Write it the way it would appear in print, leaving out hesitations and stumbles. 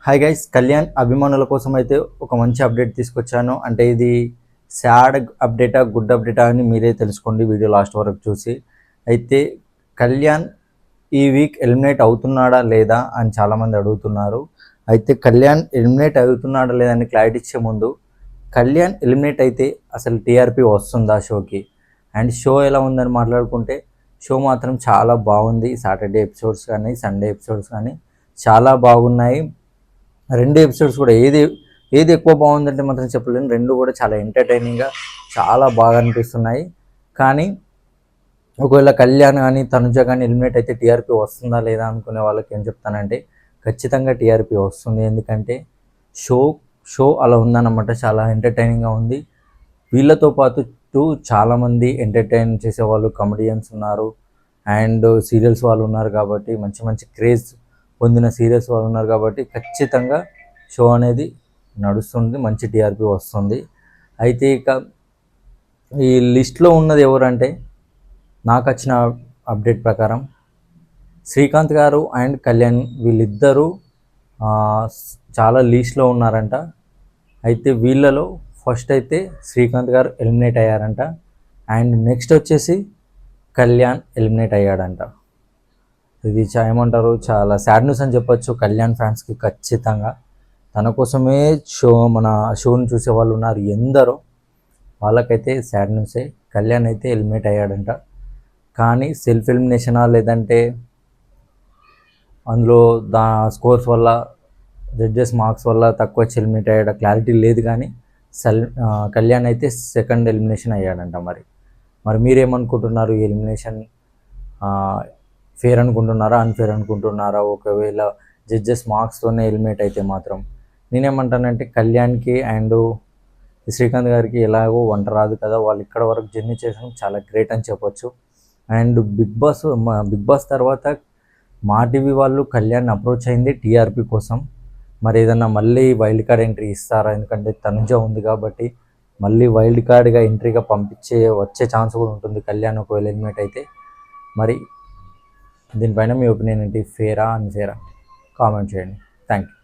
Hi guys, Kalyan అభిమానుల కోసం అయితే ఒక మంచి అప్డేట్ తీసుకొచ్చాను. అంటే ఇది సాడ్ అప్డేటా గుడ్ అప్డేటా అని మీరే తెలుసుకోండి వీడియో లాస్ట్ వరకు చూసి. అయితే కళ్యాణ్ ఈ వీక్ ఎలిమినేట్ అవుతున్నాడా లేదా అని చాలామంది అడుగుతున్నారు. అయితే కళ్యాణ్ ఎలిమినేట్ అవుతున్నాడా లేదా అని క్లారిటీ ఇచ్చే ముందు, కళ్యాణ్ ఎలిమినేట్ అయితే అసలు టీఆర్పీ వస్తుందా షోకి, అండ్ షో ఎలా ఉందని మాట్లాడుకుంటే షో మాత్రం చాలా బాగుంది. సాటర్డే ఎపిసోడ్స్ కానీ సండే ఎపిసోడ్స్ కానీ చాలా బాగున్నాయి. రెండు ఎపిసోడ్స్ కూడా ఏది ఏది ఎక్కువ బాగుందంటే మాత్రం చెప్పలేను. రెండు కూడా చాలా ఎంటర్టైనింగ్గా చాలా బాగా అనిపిస్తున్నాయి. కానీ ఒకవేళ కళ్యాణ్ కానీ తనుజ కానీ ఎలిమినేట్ అయితే టీఆర్పీ వస్తుందా లేదా అనుకునే వాళ్ళకి ఏం చెప్తానంటే ఖచ్చితంగా టీఆర్పీ వస్తుంది. ఎందుకంటే షో షో అలా ఉందన్నమాట. చాలా ఎంటర్టైనింగ్గా ఉంది. వీళ్ళతో పాటు చాలామంది ఎంటర్టైన్ చేసేవాళ్ళు కమెడియన్స్ ఉన్నారు, అండ్ సీరియల్స్ వాళ్ళు ఉన్నారు. కాబట్టి మంచి మంచి క్రేజ్ పొందిన సీరియల్స్ వాళ్ళు ఉన్నారు. కాబట్టి ఖచ్చితంగా షో అనేది నడుస్తుంది, మంచి టీఆర్పీ వస్తుంది. అయితే ఇక ఈ లిస్ట్లో ఉన్నది ఎవరంటే నాకు వచ్చిన అప్డేట్ ప్రకారం శ్రీకాంత్ గారు అండ్ కళ్యాణ్ వీళ్ళిద్దరూ చాలా లీస్ట్లో ఉన్నారంట. అయితే వీళ్ళలో ఫస్ట్ అయితే శ్రీకాంత్ గారు ఎలిమినేట్ అయ్యారంట, అండ్ నెక్స్ట్ వచ్చేసి కళ్యాణ్ ఎలిమినేట్ అయ్యాడంట. ఇది ఏమంటారు, చాలా సాడ్ న్యూస్ అని చెప్పొచ్చు కళ్యాణ్ ఫ్యాన్స్కి. ఖచ్చితంగా తన కోసమే మన షోని చూసే వాళ్ళు ఉన్నారు ఎందరో, వాళ్ళకైతే సాడ్ న్యూసే. కళ్యాణ్ అయితే ఎలిమినేట్ అయ్యాడంట. కానీ సెల్ఫ్ ఎలిమినేషనా లేదంటే అందులో స్కోర్స్ వల్ల జడ్జెస్ మార్క్స్ వల్ల తక్కువ వచ్చి ఎలిమినేట్ అయ్యాడ క్లారిటీ లేదు. కానీ కళ్యాణ్ అయితే సెకండ్ ఎలిమినేషన్ అయ్యాడంట. మరి మీరేమనుకుంటున్నారు? ఈ ఎలిమినేషన్ ఫేర్ అనుకుంటున్నారా, అన్ఫేర్ అనుకుంటున్నారా? ఒకవేళ జడ్జెస్ మార్క్స్తోనే ఎలిమినేట్ అయితే మాత్రం నేనేమంటానంటే కళ్యాణ్కి అండ్ శ్రీకాంత్ గారికి ఎలాగో వంట రాదు కదా, వాళ్ళు ఇక్కడ వరకు జర్నీ చేసడం చాలా గ్రేట్ అని చెప్పొచ్చు. అండ్ బిగ్ బాస్ తర్వాత మా టీవీ వాళ్ళు కళ్యాణ్ అప్రోచ్ అయింది టీఆర్పీ కోసం. మరి ఏదన్నా మళ్ళీ వైల్డ్ కార్డ్ ఎంట్రీ ఇస్తారా? ఎందుకంటే తనుజ ఉంది కాబట్టి మళ్ళీ వైల్డ్ కార్డ్గా ఎంట్రీగా వచ్చే ఛాన్స్ కూడా ఉంటుంది కళ్యాణ్ ఒకవేళ ఎలిమినేట్ అయితే. మరి దీనిపైన మీ ఒపీనియన్ ఏంటి? ఫేరా అన్ఫేరా? కామెంట్ చేయండి. Thank you.